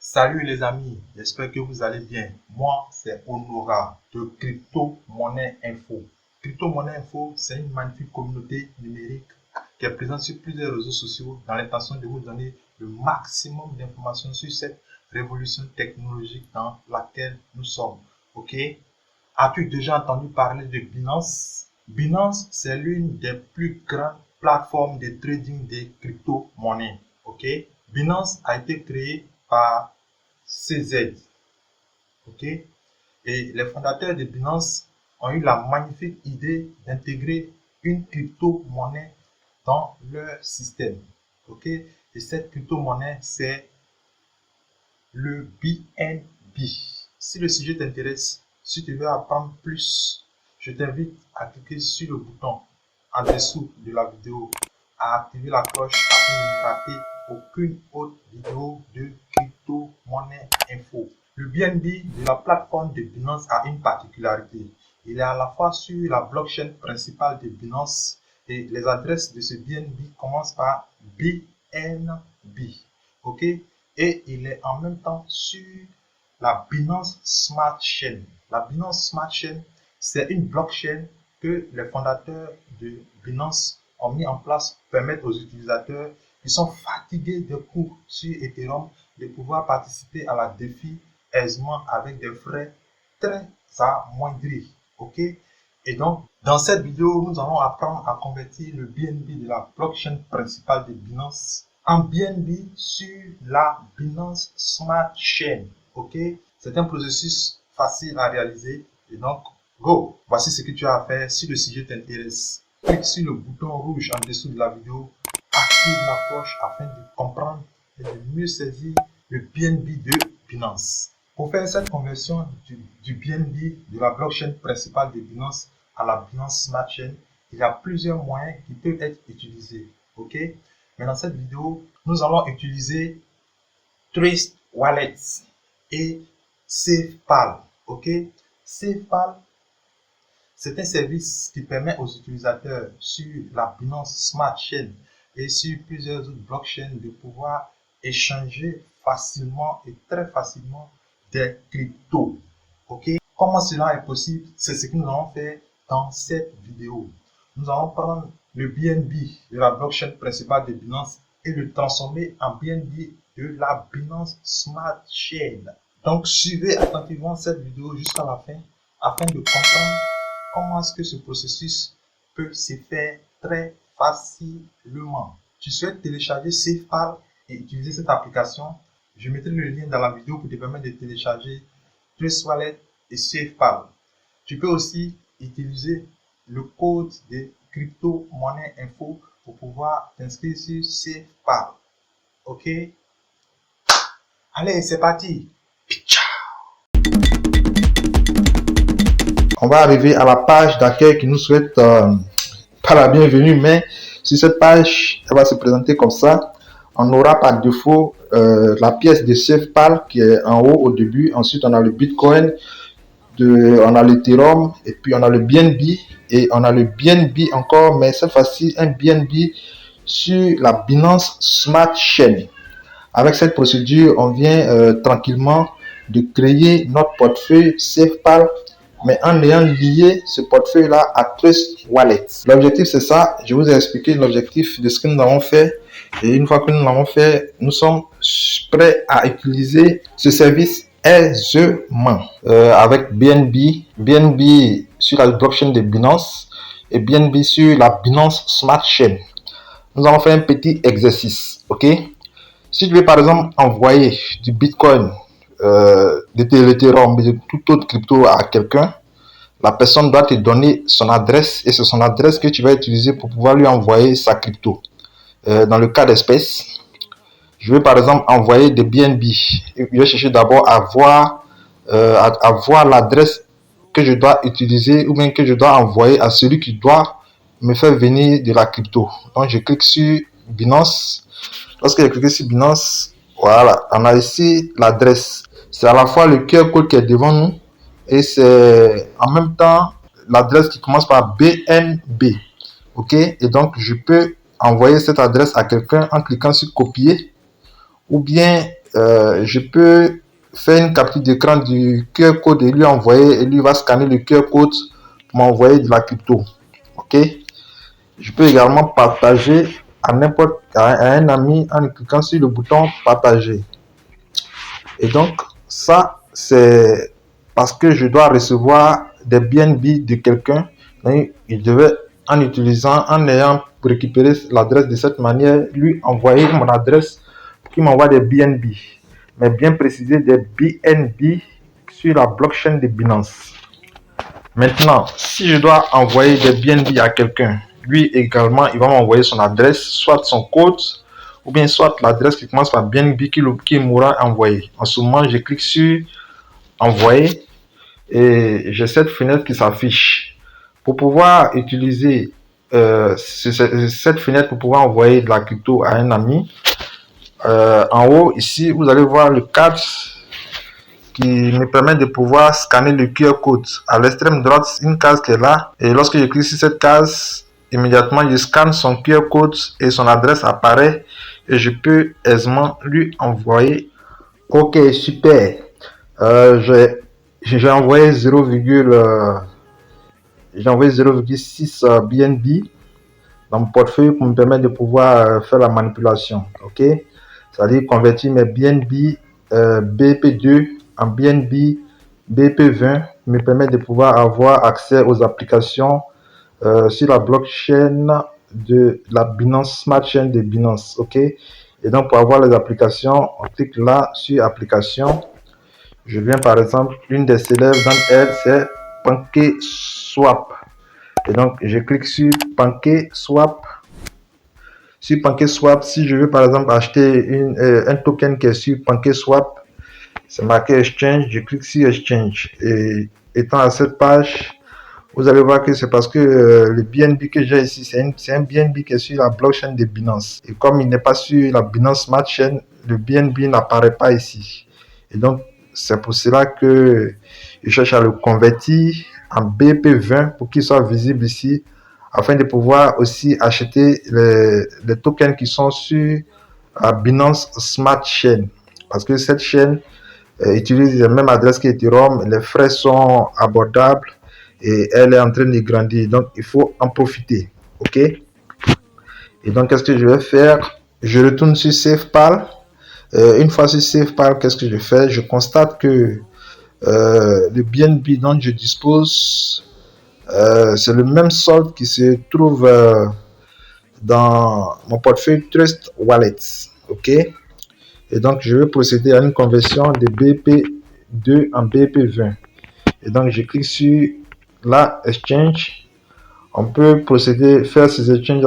Salut les amis, j'espère que vous allez bien. Moi, c'est Honora de Crypto Monnaie Info. Crypto Monnaie Info, c'est une magnifique communauté numérique qui est présente sur plusieurs réseaux sociaux dans l'intention de vous donner le maximum d'informations sur cette révolution technologique dans laquelle nous sommes. Ok? As-tu déjà entendu parler de Binance? Binance, c'est l'une des plus grandes plateformes de trading des crypto-monnaies. Ok? Binance a été créée par CZ. Ok? Et les fondateurs de Binance ont eu la magnifique idée d'intégrer une crypto-monnaie dans leur système. Ok? Et cette crypto-monnaie, c'est le BNB. Si le sujet t'intéresse, si tu veux apprendre plus, je t'invite à cliquer sur le bouton en dessous de la vidéo, à activer la cloche afin de ne rater aucune autre vidéo de Crypto Monnaie Info. Le BNB de la plateforme de Binance a une particularité. Il est à la fois sur la blockchain principale de Binance et les adresses de ce BNB commencent par BNB. Ok? Et il est en même temps sur la Binance Smart Chain. La Binance Smart Chain, c'est une blockchain que les fondateurs de Binance ont mis en place pour permettre aux utilisateurs qui sont fatigués de cours sur Ethereum de pouvoir participer à la défi aisément avec des frais très amoindris. Ok? Et donc, dans cette vidéo, nous allons apprendre à convertir le BNB de la blockchain principale de Binance en BNB sur la Binance Smart Chain. Ok? C'est un processus facile à réaliser. Et donc, go! Voici ce que tu as à faire si le sujet t'intéresse. Clique sur le bouton rouge en dessous de la vidéo. Active la cloche afin de comprendre et de mieux saisir le BNB de Binance. Pour faire cette conversion du BNB de la blockchain principale de Binance à la Binance Smart Chain, il y a plusieurs moyens qui peuvent être utilisés. Ok? Mais dans cette vidéo, nous allons utiliser Trust Wallet et SafePal. Ok? SafePal, c'est un service qui permet aux utilisateurs sur la Binance Smart Chain et sur plusieurs autres blockchains de pouvoir échanger facilement et très facilement des cryptos. Ok? Comment cela est possible? C'est ce que nous allons faire dans cette vidéo. Nous allons prendre le BNB de la blockchain principale de Binance et le transformer en BNB de la Binance Smart Chain. Donc, suivez attentivement cette vidéo jusqu'à la fin afin de comprendre comment est-ce que ce processus peut se faire très facilement. Tu souhaites télécharger SafePal et utiliser cette application? Je mettrai le lien dans la vidéo pour te permettre de télécharger Trust Wallet et SafePal. Tu peux aussi utiliser le code de Crypto Monnaie Info pour pouvoir t'inscrire sur SafePal. Ok? Allez, c'est parti! On va arriver à la page d'accueil qui nous souhaite pas la bienvenue, mais sur cette page, elle va se présenter comme ça. On aura par défaut la pièce de SafePal qui est en haut au début. Ensuite, on a le Bitcoin, on a l'Ethereum et puis on a le BNB et on a le BNB encore, mais cette fois-ci un BNB sur la Binance Smart Chain. Avec cette procédure, on vient tranquillement de créer notre portefeuille SafePal, mais en ayant lié ce portefeuille-là à Trust Wallet. L'objectif, c'est ça. Je vous ai expliqué l'objectif de ce que nous avons fait. Et une fois que nous l'avons fait, nous sommes prêts à utiliser ce service aisément avec BNB sur la blockchain de Binance et BNB sur la Binance Smart Chain. Nous allons faire un petit exercice, ok? Si tu veux par exemple envoyer du Bitcoin, de l'Ethereum, de toute autre crypto à quelqu'un, la personne doit te donner son adresse et c'est son adresse que tu vas utiliser pour pouvoir lui envoyer sa crypto. Dans le cas d'espèce, je veux par exemple envoyer des BNB. Je vais chercher d'abord à voir l'adresse que je dois utiliser ou bien que je dois envoyer à celui qui doit me faire venir de la crypto. Donc je clique sur Binance. Lorsque j'ai cliqué sur Binance, voilà, on a ici l'adresse. C'est à la fois le QR code qui est devant nous et c'est en même temps l'adresse qui commence par BNB. Ok, et donc je peux envoyer cette adresse à quelqu'un en cliquant sur copier ou bien je peux faire une capture d'écran du QR code et lui envoyer, et lui va scanner le QR code pour m'envoyer de la crypto. Ok. Je peux également partager à un ami en cliquant sur le bouton partager. Et donc ça c'est parce que je dois recevoir des BNB de quelqu'un. Je devais, en ayant récupéré l'adresse de cette manière, lui envoyer mon adresse pour qu'il m'envoie des BNB, mais bien préciser des BNB sur la blockchain de Binance. Maintenant, si je dois envoyer des BNB à quelqu'un, lui également, il va m'envoyer son adresse, soit son code, ou bien soit l'adresse qui commence par BNB qui m'aura envoyé. En ce moment, je clique sur envoyer et j'ai cette fenêtre qui s'affiche. Pour pouvoir utiliser cette fenêtre pour pouvoir envoyer de la crypto à un ami, en haut ici, vous allez voir le cadre qui me permet de pouvoir scanner le QR code. À l'extrême droite, une case qui est là. Et lorsque je clique sur cette case, immédiatement, je scanne son QR code et son adresse apparaît. Et je peux aisément lui envoyer. Ok, super. J'ai envoyé 0,6 BNB dans mon portefeuille pour me permettre de pouvoir faire la manipulation. Ok. C'est-à-dire convertir mes BNB BP2 en BNB BP20 me permet de pouvoir avoir accès aux applications sur la blockchain de la Binance Smart Chain de Binance. Ok. Et donc pour avoir les applications, on clique là sur application. Je viens par exemple, une des célèbres d'entre elles, c'est PancakeSwap. Et donc je clique sur PancakeSwap. Sur PancakeSwap, si je veux par exemple acheter un token qui est sur PancakeSwap, c'est marqué Exchange, je clique sur Exchange. Et étant à cette page, vous allez voir que c'est parce que le BNB que j'ai ici, c'est un BNB qui est sur la blockchain de Binance. Et comme il n'est pas sur la Binance Smart Chain, le BNB n'apparaît pas ici. Et donc, c'est pour cela que je cherche à le convertir en BP20 pour qu'il soit visible ici, afin de pouvoir aussi acheter les tokens qui sont sur la Binance Smart Chain. Parce que cette chaîne utilise la même adresse qu'Ethereum, les frais sont abordables et elle est en train de grandir. Donc, il faut en profiter. OK? Et donc, qu'est-ce que je vais faire? Je retourne sur SafePal. Une fois sur SafePal, qu'est-ce que je fais? Je constate que le BNB dont je dispose, c'est le même solde qui se trouve dans mon portefeuille Trust Wallet. OK? Et donc, je vais procéder à une conversion de BP2 en BP20. Et donc, je clique sur la Exchange. On peut procéder, faire ces exchanges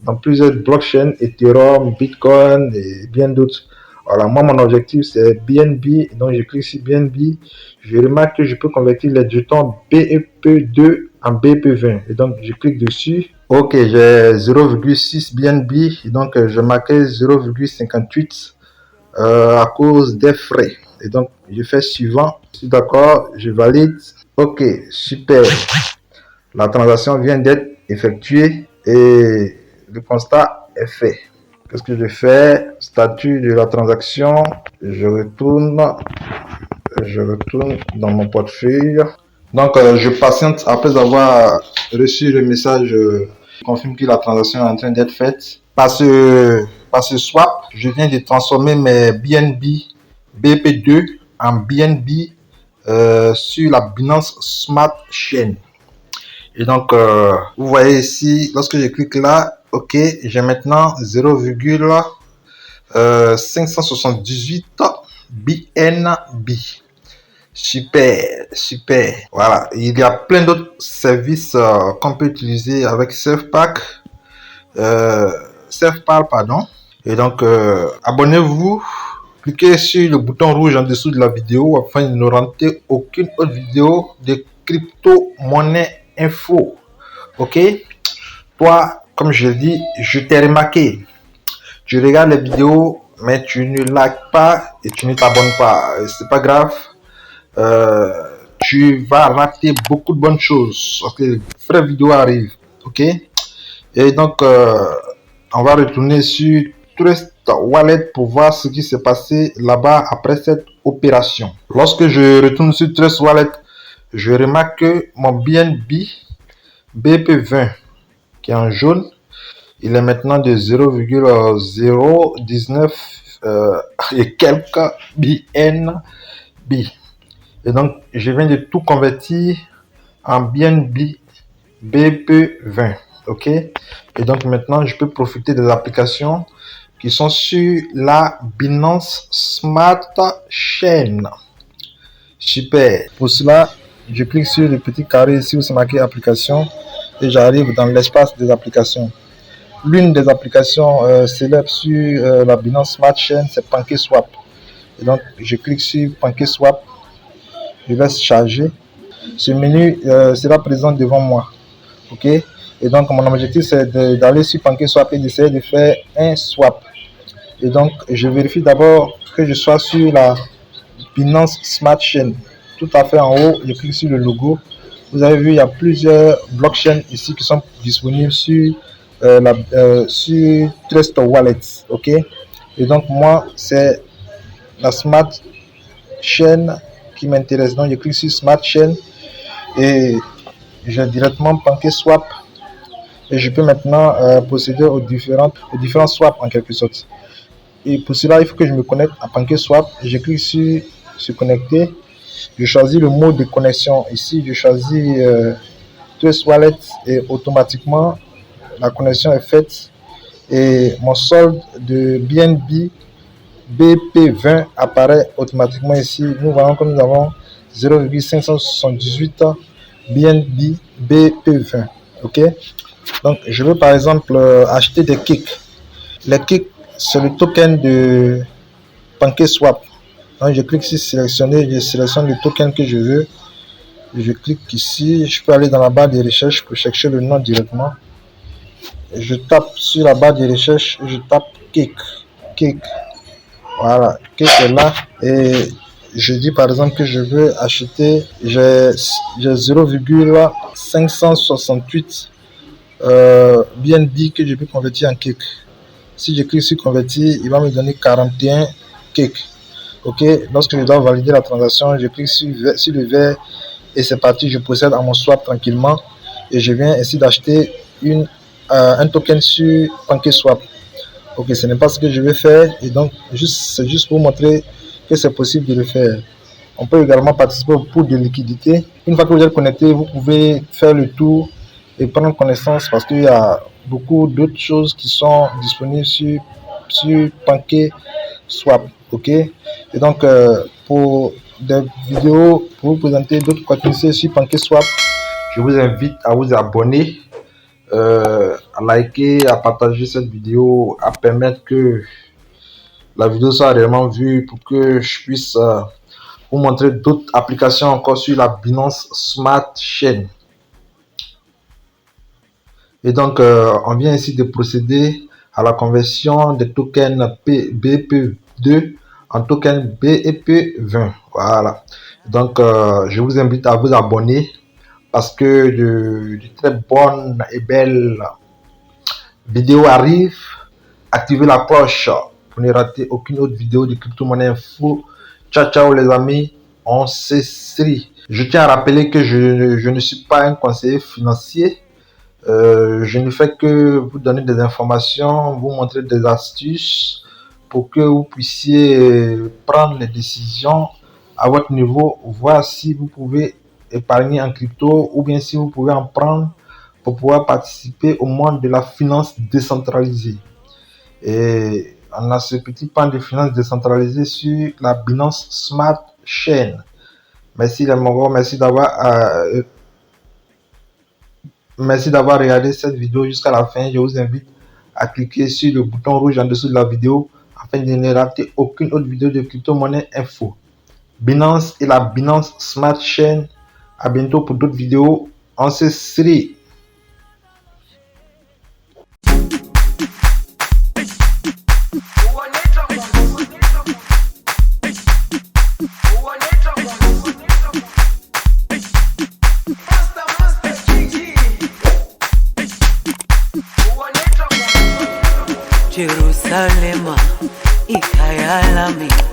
dans plusieurs blockchains, Ethereum, Bitcoin et bien d'autres. Voilà, moi, mon objectif, c'est BNB. Donc, je clique sur BNB. Je remarque que je peux convertir les jetons BP2 en BP20. Et donc, je clique dessus. Ok, j'ai 0,6 BNB. Et donc, je marque 0,58 à cause des frais. Et donc, je fais suivant. Je suis d'accord, je valide. Ok, super. La transaction vient d'être effectuée et le constat est fait. Qu'est-ce que je fais? Statut de la transaction. Je retourne dans mon portefeuille. Donc, je patiente après avoir reçu le message qui confirme que la transaction est en train d'être faite. Par ce swap, je viens de transformer mes BNB BP2 en BNB sur la Binance Smart Chain. Et donc, vous voyez ici, lorsque je clique là, ok, j'ai maintenant 0,578 BNB. Super, super. Voilà, il y a plein d'autres services qu'on peut utiliser avec SafePal, pardon. Et donc, abonnez-vous, cliquez sur le bouton rouge en dessous de la vidéo afin de ne rater aucune autre vidéo de crypto-monnaie info. Ok, toi, comme je dis, je t'ai remarqué, tu regardes les vidéos mais tu ne likes pas et tu ne t'abonnes pas. C'est pas grave, tu vas rater beaucoup de bonnes choses parce que les vraies vidéos arrivent. Ok, et donc on va retourner sur Trust Wallet pour voir ce qui s'est passé là-bas après cette opération. Lorsque je retourne sur Trust Wallet, je remarque que mon BNB BP20 qui est en jaune, il est maintenant de 0,019 et quelques BNB. Et donc, je viens de tout convertir en BNB BP20. Ok? Et donc, maintenant, je peux profiter des applications qui sont sur la Binance Smart Chain. Super. Pour cela, je clique sur le petit carré ici où c'est marqué application et j'arrive dans l'espace des applications. L'une des applications célèbres sur la Binance Smart Chain, c'est PancakeSwap. Et donc, je clique sur PancakeSwap. Je laisse charger. Ce menu sera présent devant moi. Ok? Et donc, mon objectif, c'est d'aller sur PancakeSwap et d'essayer de faire un swap. Et donc, je vérifie d'abord que je sois sur la Binance Smart Chain. Tout à fait en haut, je clique sur le logo. Vous avez vu, il y a plusieurs blockchains ici qui sont disponibles sur Trust Wallet. Ok? Et donc, moi, c'est la Smart Chain qui m'intéresse. Donc, je clique sur Smart Chain et j'ai directement PancakeSwap. Et je peux maintenant procéder aux différents swaps en quelque sorte. Et pour cela, il faut que je me connecte à PancakeSwap. Je clique sur se connecter. Je choisis le mode de connexion. Ici, je choisis Trust Wallet et automatiquement, la connexion est faite. Et mon solde de BNB BP20 apparaît automatiquement ici. Nous voyons que nous avons 0,578 BNB BP20. Ok? Donc, je veux par exemple acheter des kicks. Les kicks, c'est le token de PancakeSwap. Donc, je clique sur sélectionner, je sélectionne le token que je veux. Je clique ici, je peux aller dans la barre de recherche pour chercher le nom directement. Je tape sur la barre de recherche, je tape kick. Voilà, kick est là et je dis par exemple que je veux acheter, j'ai 0,568 BNB que je peux convertir en kick. Si je clique sur convertir, il va me donner 41 kick. Ok, lorsque je dois valider la transaction, je clique sur le vert et c'est parti, je procède à mon swap tranquillement et je viens ainsi d'acheter un token sur PancakeSwap. Ok, ce n'est pas ce que je vais faire et donc c'est juste pour montrer que c'est possible de le faire. On peut également participer au pool de liquidité. Une fois que vous êtes connecté, vous pouvez faire le tour et prendre connaissance parce qu'il y a beaucoup d'autres choses qui sont disponibles sur PancakeSwap. Ok, et donc pour des vidéos, pour vous présenter d'autres contenus sur PancakeSwap, je vous invite à vous abonner, à liker, à partager cette vidéo, à permettre que la vidéo soit réellement vue pour que je puisse vous montrer d'autres applications encore sur la Binance Smart Chain. Et donc, on vient ici de procéder à la conversion des tokens BP2 en token BP20. Voilà. Donc, je vous invite à vous abonner parce que de très bonnes et belles vidéos arrivent. Activez la cloche pour ne rater aucune autre vidéo de crypto-monnaie info. Ciao, ciao les amis. On s'écrit. Je tiens à rappeler que je ne suis pas un conseiller financier. Je ne fais que vous donner des informations, vous montrer des astuces pour que vous puissiez prendre les décisions à votre niveau, voir si vous pouvez épargner en crypto ou bien si vous pouvez en prendre pour pouvoir participer au monde de la finance décentralisée. Et on a ce petit pan de finance décentralisée sur la Binance Smart Chain. Merci les Mongols, merci d'avoir regardé cette vidéo jusqu'à la fin. Je vous invite à cliquer sur le bouton rouge en dessous de la vidéo afin de ne rater aucune autre vidéo de crypto-monnaie info. Binance et la Binance Smart Chain. À bientôt pour d'autres vidéos. On se série. Jerusalem. Lalamika